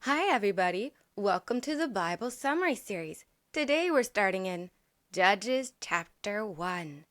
Hi, everybody. Welcome to the Bible Summary Series. Today we're starting in Judges chapter 1.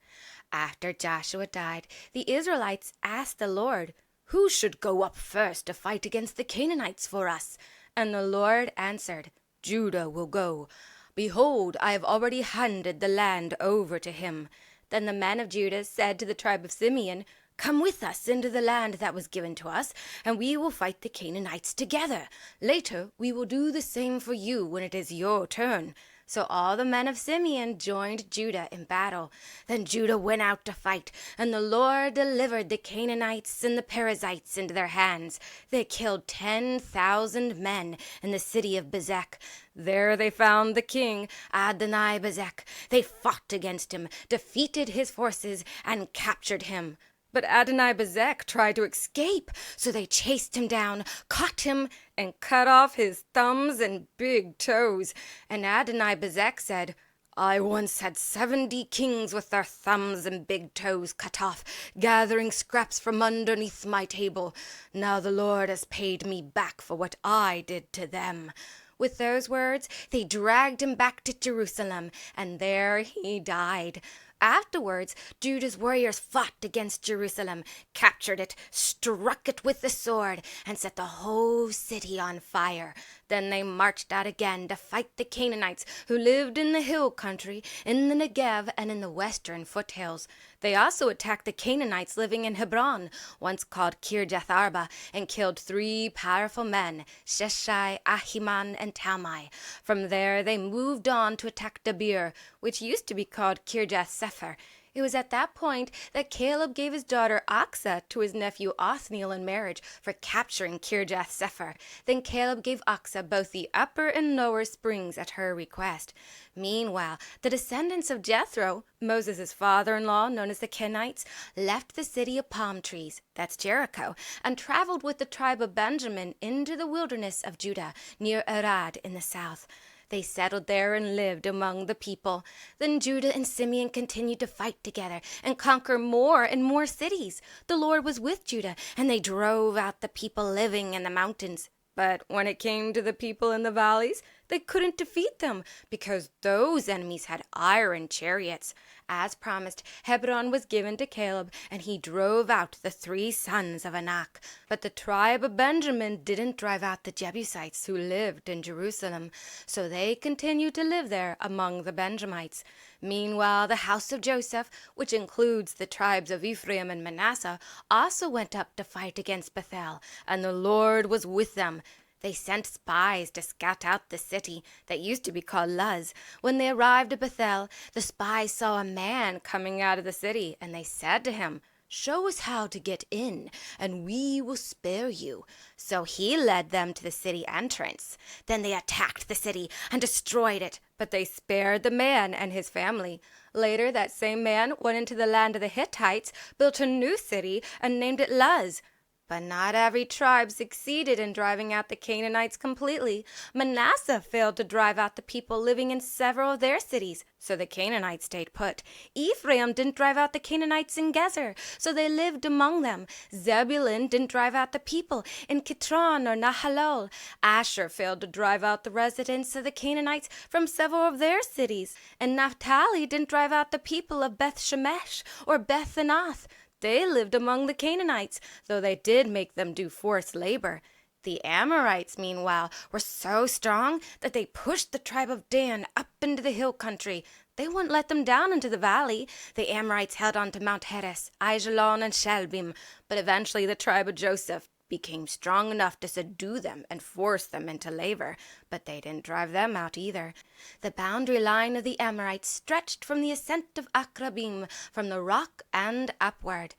After Joshua died, the Israelites asked the Lord, "Who should go up first to fight against the Canaanites for us?" And the Lord answered, "Judah will go. Behold, I have already handed the land over to him." Then the men of Judah said to the tribe of Simeon, "Come with us into the land that was given to us, and we will fight the Canaanites together. Later we will do the same for you when it is your turn." So all the men of Simeon joined Judah in battle. Then Judah went out to fight, and the Lord delivered the Canaanites and the Perizzites into their hands. They killed 10,000 men in the city of Bezek. There they found the king, Adoni-Bezek. They fought against him, defeated his forces, and captured him. But Adoni-Bezek tried to escape, so they chased him down, caught him, and cut off his thumbs and big toes. And Adoni-Bezek said, "I once had 70 kings with their thumbs and big toes cut off, gathering scraps from underneath my table. Now the Lord has paid me back for what I did to them." With those words, they dragged him back to Jerusalem, and there he died. Afterwards, Judah's warriors fought against Jerusalem, captured it, struck it with the sword, and set the whole city on fire. Then they marched out again to fight the Canaanites who lived in the hill country, in the Negev, and in the western foothills. They also attacked the Canaanites living in Hebron, once called Kirjath Arba, and killed 3 powerful men, Sheshai, Ahiman, and Talmai. From there they moved on to attack Debir, which used to be called Kirjath Sepher. It was at that point that Caleb gave his daughter Aksa to his nephew Othniel in marriage for capturing Kirjath Sepher. Then Caleb gave Aksa both the upper and lower springs at her request. Meanwhile, the descendants of Jethro, Moses' father-in-law, known as the Kenites, left the city of palm trees, that's Jericho, and traveled with the tribe of Benjamin into the wilderness of Judah, near Arad in the south. They settled there and lived among the people. Then Judah and Simeon continued to fight together and conquer more and more cities. The Lord was with Judah, and they drove out the people living in the mountains. But when it came to the people in the valleys, they couldn't defeat them because those enemies had iron chariots. As promised, Hebron was given to Caleb, and he drove out the 3 sons of Anak. But the tribe of Benjamin didn't drive out the Jebusites who lived in Jerusalem, so they continued to live there among the Benjamites. Meanwhile, the house of Joseph, which includes the tribes of Ephraim and Manasseh, also went up to fight against Bethel, and the Lord was with them. They sent spies to scout out the city that used to be called Luz. When they arrived at Bethel, the spies saw a man coming out of the city, and they said to him, "Show us how to get in, and we will spare you." So he led them to the city entrance. Then they attacked the city and destroyed it, but they spared the man and his family. Later, that same man went into the land of the Hittites, built a new city, and named it Luz. But not every tribe succeeded in driving out the Canaanites completely. Manasseh failed to drive out the people living in several of their cities, so the Canaanites stayed put. Ephraim didn't drive out the Canaanites in Gezer, so they lived among them. Zebulun didn't drive out the people in Kitron or Nahalol. Asher failed to drive out the residents of the Canaanites from several of their cities. And Naphtali didn't drive out the people of Beth Shemesh or Beth Anath. They lived among the Canaanites, though they did make them do forced labor. The Amorites, meanwhile, were so strong that they pushed the tribe of Dan up into the hill country. They wouldn't let them down into the valley. The Amorites held on to Mount Heres, Aijalon, and Shalbim, but eventually the tribe of Joseph became strong enough to subdue them and force them into labor, but they didn't drive them out either. The boundary line of the Amorites stretched from the ascent of Akrabim, from the rock and upward.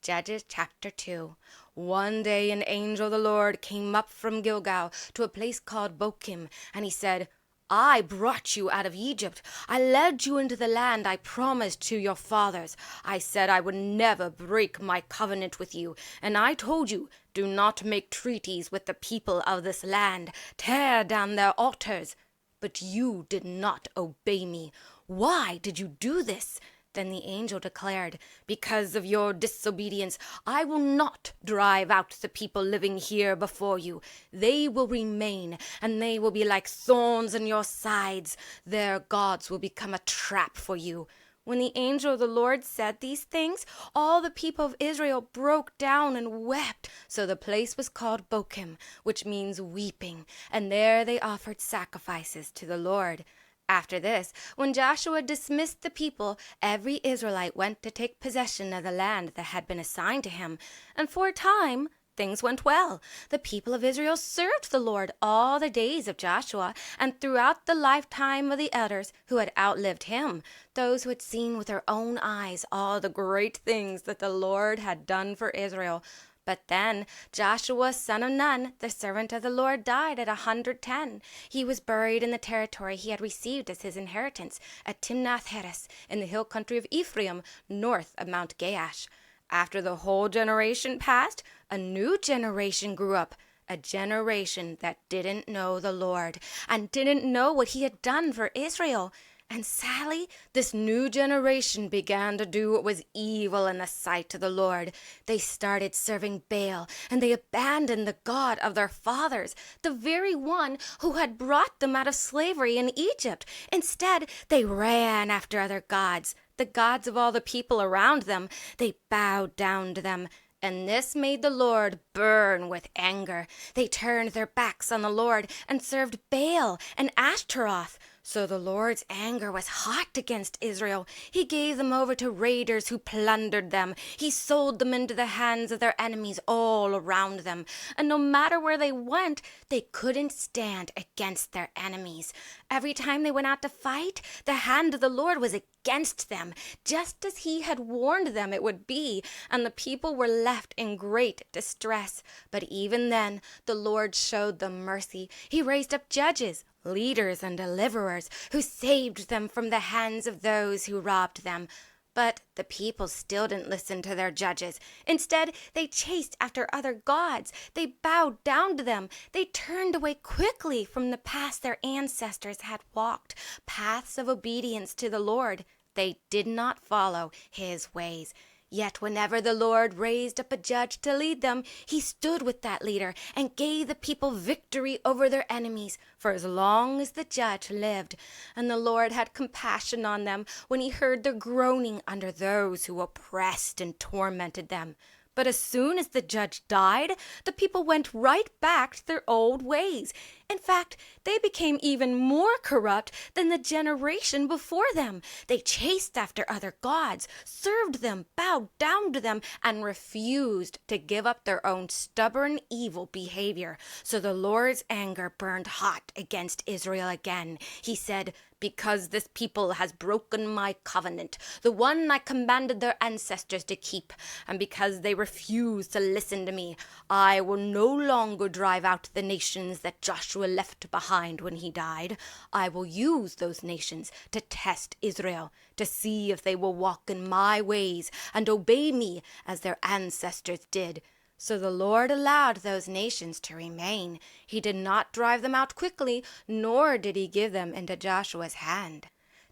Judges chapter 2. One day an angel of the Lord came up from Gilgal to a place called Bochim, and he said, "I brought you out of Egypt. I led you into the land I promised to your fathers. I said I would never break my covenant with you, and I told you, do not make treaties with the people of this land. Tear down their altars. But you did not obey me. Why did you do this?" Then the angel declared, "Because of your disobedience, I will not drive out the people living here before you. They will remain, and they will be like thorns in your sides. Their gods will become a trap for you." When the angel of the Lord said these things, all the people of Israel broke down and wept. So the place was called Bochim, which means weeping, and there they offered sacrifices to the Lord. After this, when Joshua dismissed the people, every Israelite went to take possession of the land that had been assigned to him, and for a time things went well. The people of Israel served the Lord all the days of Joshua and throughout the lifetime of the elders who had outlived him, those who had seen with their own eyes all the great things that the Lord had done for Israel. But then Joshua, son of Nun, the servant of the Lord, died at 110. He was buried in the territory he had received as his inheritance at Timnath-Heres in the hill country of Ephraim, north of Mount Gaash. After the whole generation passed, a new generation grew up, a generation that didn't know the Lord and didn't know what he had done for Israel. And sadly, this new generation began to do what was evil in the sight of the Lord. They started serving Baal, and they abandoned the God of their fathers, the very one who had brought them out of slavery in Egypt. Instead, they ran after other gods, the gods of all the people around them. They bowed down to them. And this made the Lord burn with anger. They turned their backs on the Lord and served Baal and Ashtaroth. So the Lord's anger was hot against Israel. He gave them over to raiders who plundered them. He sold them into the hands of their enemies all around them. And no matter where they went, they couldn't stand against their enemies. Every time they went out to fight, the hand of the Lord was against them, just as he had warned them it would be, and the people were left in great distress. But even then, the Lord showed them mercy. He raised up judges, leaders, and deliverers who saved them from the hands of those who robbed them. But the people still didn't listen to their judges. Instead, they chased after other gods. They bowed down to them. They turned away quickly from the paths their ancestors had walked, paths of obedience to the Lord. They did not follow his ways. Yet whenever the Lord raised up a judge to lead them, he stood with that leader and gave the people victory over their enemies for as long as the judge lived. And the Lord had compassion on them when he heard their groaning under those who oppressed and tormented them. But as soon as the judge died, the people went right back to their old ways. In fact, they became even more corrupt than the generation before them. They chased after other gods, served them, bowed down to them, and refused to give up their own stubborn, evil behavior. So the Lord's anger burned hot against Israel again. He said, "Because this people has broken my covenant, the one I commanded their ancestors to keep, and because they refuse to listen to me, I will no longer drive out the nations that Joshua left behind when he died. I will use those nations to test Israel, to see if they will walk in my ways and obey me as their ancestors did." So the Lord allowed those nations to remain. He did not drive them out quickly, nor did he give them into Joshua's hand.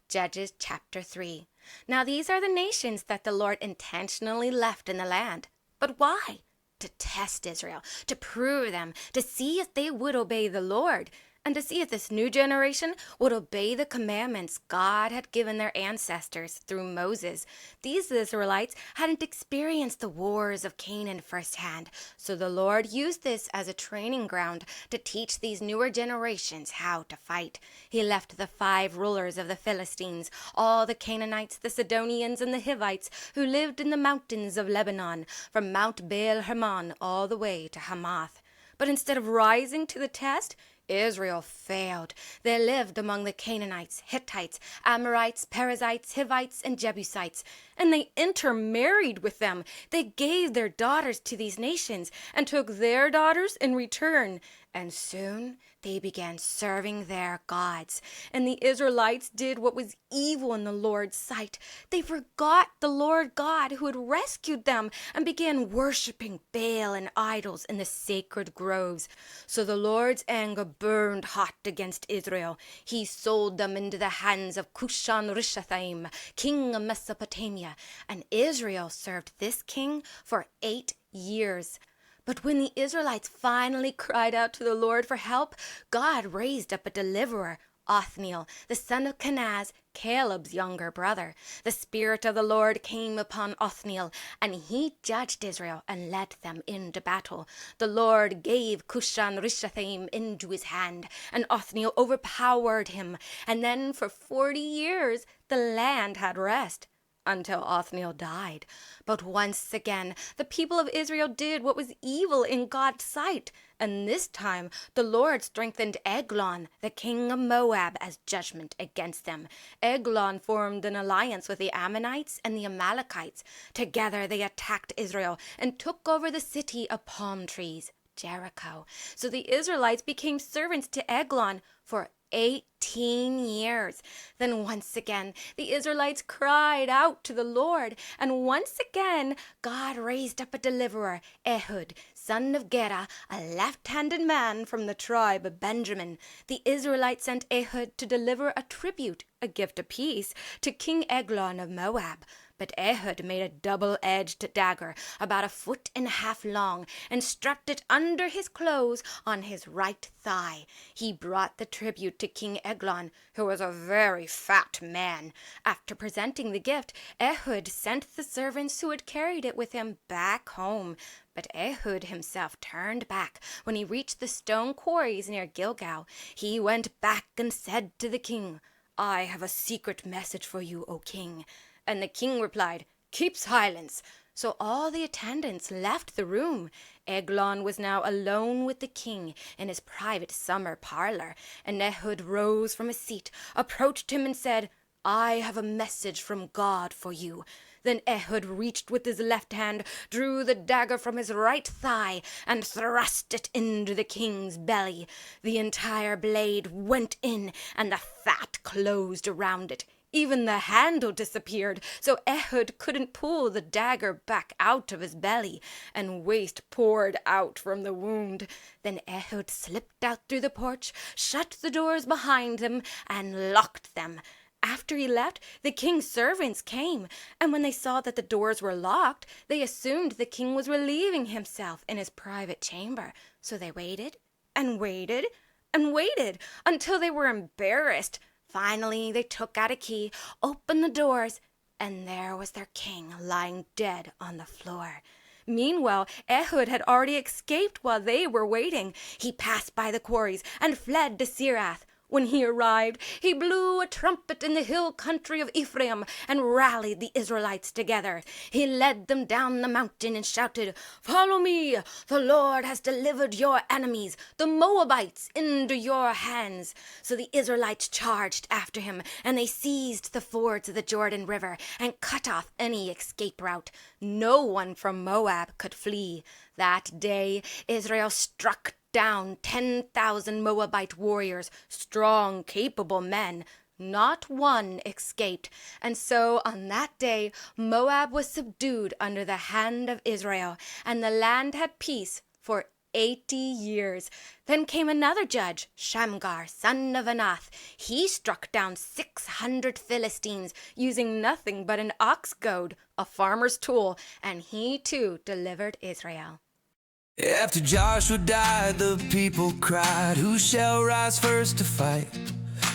Judges chapter 3. Now these are the nations that the Lord intentionally left in the land. But why? To test Israel, to prove them, to see if they would obey the Lord, and to see if this new generation would obey the commandments God had given their ancestors through Moses. These Israelites hadn't experienced the wars of Canaan firsthand, so the Lord used this as a training ground to teach these newer generations how to fight. He left the 5 rulers of the Philistines, all the Canaanites, the Sidonians, and the Hivites, who lived in the mountains of Lebanon, from Mount Baal Hermon all the way to Hamath. But instead of rising to the test, Israel failed. They lived among the Canaanites, Hittites, Amorites, Perizzites, Hivites, and Jebusites, and they intermarried with them. They gave their daughters to these nations and took their daughters in return. And soon they began serving their gods. And the Israelites did what was evil in the Lord's sight. They forgot the Lord God who had rescued them and began worshiping Baal and idols in the sacred groves. So the Lord's anger burned hot against Israel. He sold them into the hands of Cushan-Rishathaim, king of Mesopotamia. And Israel served this king for 8 years. But when the Israelites finally cried out to the Lord for help, God raised up a deliverer, Othniel, the son of Kenaz, Caleb's younger brother. The Spirit of the Lord came upon Othniel, and he judged Israel and led them into battle. The Lord gave Cushan-Rishathaim into his hand, and Othniel overpowered him. And then for 40 years the land had rest, until Othniel died. But once again, the people of Israel did what was evil in God's sight. And this time, the Lord strengthened Eglon, the king of Moab, as judgment against them. Eglon formed an alliance with the Ammonites and the Amalekites. Together they attacked Israel and took over the city of palm trees, Jericho. So the Israelites became servants to Eglon for 18 years. Then once again, the Israelites cried out to the Lord, and once again, God raised up a deliverer, Ehud, son of Gera, a left-handed man from the tribe of Benjamin. The Israelites sent Ehud to deliver a tribute, a gift of peace, to King Eglon of Moab. But Ehud made a double-edged dagger about 1.5 feet long and strapped it under his clothes on his right thigh. He brought the tribute to King Eglon, who was a very fat man. After presenting the gift, Ehud sent the servants who had carried it with him back home. But Ehud himself turned back when he reached the stone quarries near Gilgal. He went back and said to the king, "I have a secret message for you, O king." And the king replied, "Keep silence." So all the attendants left the room. Eglon was now alone with the king in his private summer parlor. And Ehud rose from his seat, approached him and said, "I have a message from God for you." Then Ehud reached with his left hand, drew the dagger from his right thigh, and thrust it into the king's belly. The entire blade went in, and the fat closed around it. Even the handle disappeared, so Ehud couldn't pull the dagger back out of his belly, and waste poured out from the wound. Then Ehud slipped out through the porch, shut the doors behind him, and locked them. After he left, the king's servants came, and when they saw that the doors were locked, they assumed the king was relieving himself in his private chamber. So they waited and waited and waited until they were embarrassed. Finally, they took out a key, opened the doors, and there was their king lying dead on the floor. Meanwhile, Ehud had already escaped while they were waiting. He passed by the quarries and fled to Sirath. When he arrived, he blew a trumpet in the hill country of Ephraim and rallied the Israelites together. He led them down the mountain and shouted, "Follow me! The Lord has delivered your enemies, the Moabites, into your hands." So the Israelites charged after him, and they seized the fords of the Jordan River and cut off any escape route. No one from Moab could flee. That day, Israel struck down 10,000 Moabite warriors, strong, capable men. Not one escaped. And so on that day, Moab was subdued under the hand of Israel, and the land had peace for 80 years. Then came another judge, Shamgar, son of Anath. He struck down 600 Philistines using nothing but an ox goad, a farmer's tool, and he too delivered Israel. After Joshua died, the people cried, "Who shall rise first to fight?"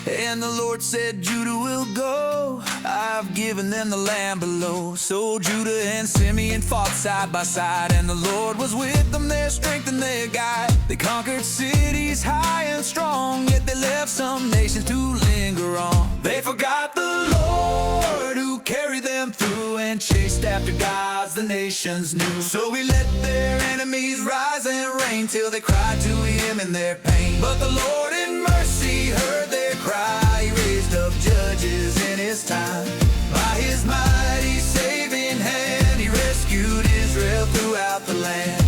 And the Lord said, "Judah will go. I've given them the land below." So Judah and Simeon fought side by side, and the Lord was with them, their strength and their guide. They conquered cities high and strong, yet they left some nations to linger on. They forgot the Lord who carried them through, and chased after gods the nations knew. So he let their enemies rise and reign till they cried to him in their pain. But the Lord in mercy heard their cry. He raised up judges in his time. By his mighty saving hand, he rescued Israel throughout the land.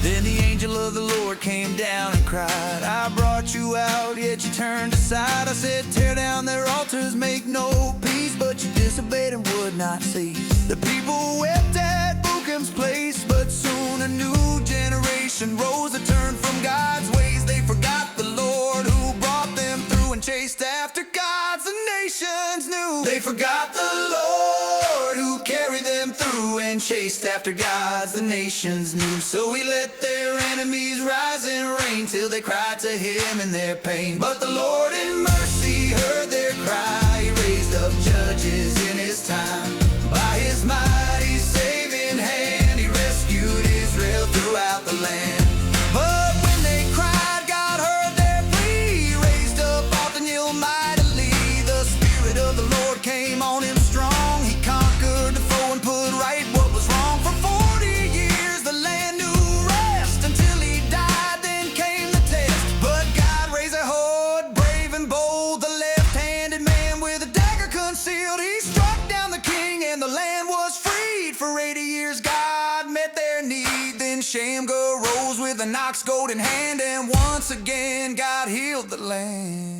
Then the angel of the Lord Lord came down and cried. I brought you out, yet you turned aside. I said, tear down their altars, make no peace, but you disobeyed and would not cease. The people wept at Bochum's place, but soon a new generation rose that turned from God's ways. They forgot the Lord who brought them through and chased after gods the nations knew. They forgot the Lord who carried them through and chased after gods the nations knew. So he let their enemies rise and reign till they cried to him in their pain. But the Lord in mercy heard their cry. He raised up judges in his time. By his mighty saving hand, he rescued Israel throughout the land. But when they cried, God heard their plea. He raised up Othniel mightily. The Spirit of the Lord came on him strong. He conquered the foe and put right what was wrong. For 40 years the land knew rest until he died, then came the test. But God raised a Ehud, brave and bold, the left-handed man with a dagger concealed. He struck down the king and the land was freed. For 80 years God met their need. Then Shamgar rose with an ox goad in hand, and once again God healed the land.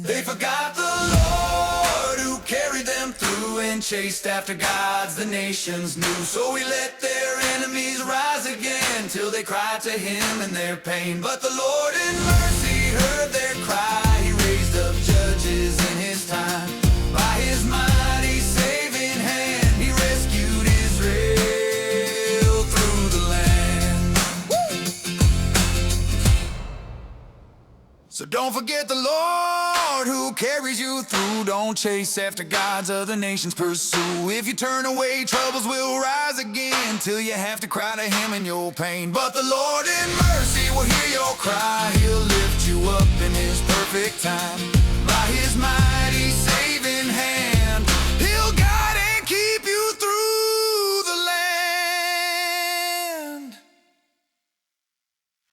They forgot the Lord who carried them through and chased after gods the nations knew. So he let their enemies rise again till they cried to him in their pain. But the Lord in mercy heard their cry. He raised up judges in his time. By his mighty saving hand, he rescued Israel through the land. So don't forget the Lord who carries you through. Don't chase after gods other nations pursue. If you turn away, troubles will rise again till you have to cry to him in your pain. But the Lord in mercy will hear your cry. He'll lift you up in his perfect time. By his mighty